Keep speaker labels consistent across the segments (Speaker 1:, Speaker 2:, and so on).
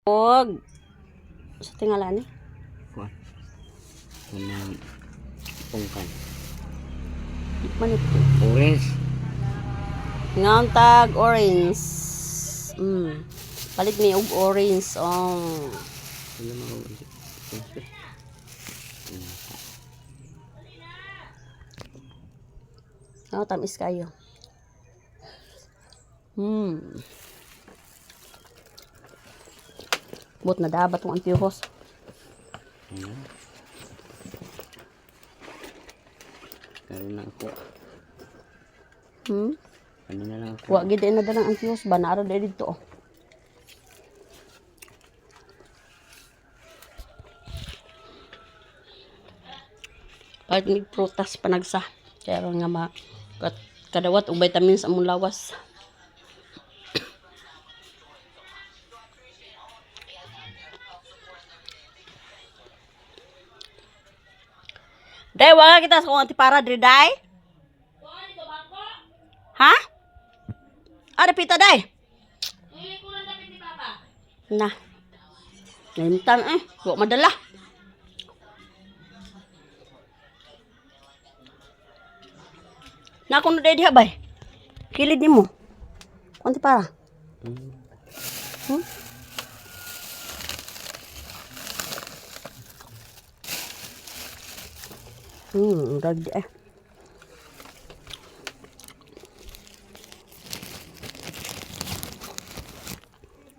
Speaker 1: Og sa tingala ni
Speaker 2: kuan kanang pungkan
Speaker 1: manit
Speaker 2: orange
Speaker 1: ngaon tag orange. Palit mi og orange.
Speaker 2: ano mo
Speaker 1: Tamis kayo. Bot na dapat tong antiuhos.
Speaker 2: karon na ako ano na lang ako
Speaker 1: Wa gid na dalang antiuhos ba na ara dito. Pag may prutas panagsa. Kaya nga kadawat og vitamins among lawas. Day, wala kita sa kung antipara diri, day. Ha? Ada pita, day. Nah. Naimtan Huwag madala. Na kung day diha, bay. Kilid ni mo. Kung antipara. Ragdi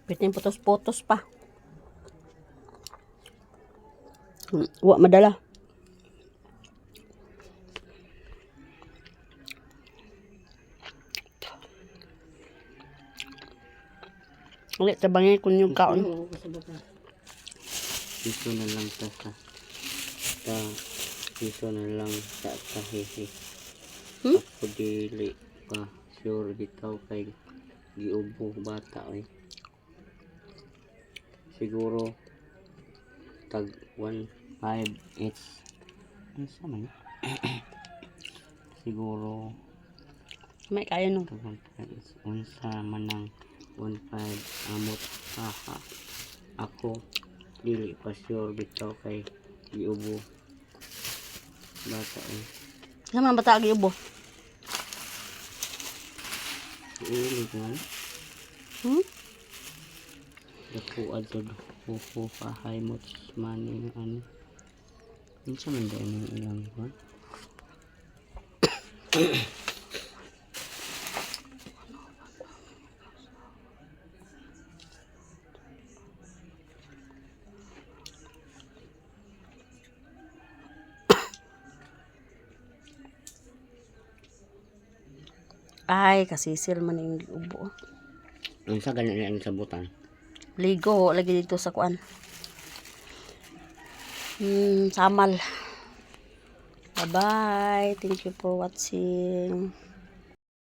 Speaker 1: Bitin putos-putos pa. Wa madala. Ulit tabangin ko yung kaon.
Speaker 2: piso na lang piso na lang sa kahihi. Ako dili pa sure bitaw kay giubo bata siguro tag 1.5 each ano sa man siguro
Speaker 1: May kaya no.
Speaker 2: unsa man ng 1.5 amot ako dili pa sure bitaw kay giubo bata
Speaker 1: Sama bata agi ubo.
Speaker 2: Ilig man. Dako adjud ho kahay mo maning ano. Unsa man daw ang ilang kuan?
Speaker 1: Ay, kasisil man yung ubo.
Speaker 2: Unsa ganin ang sabutan?
Speaker 1: Ligo lagi dito sa kuan. Samal. Bye-bye. Thank you for watching.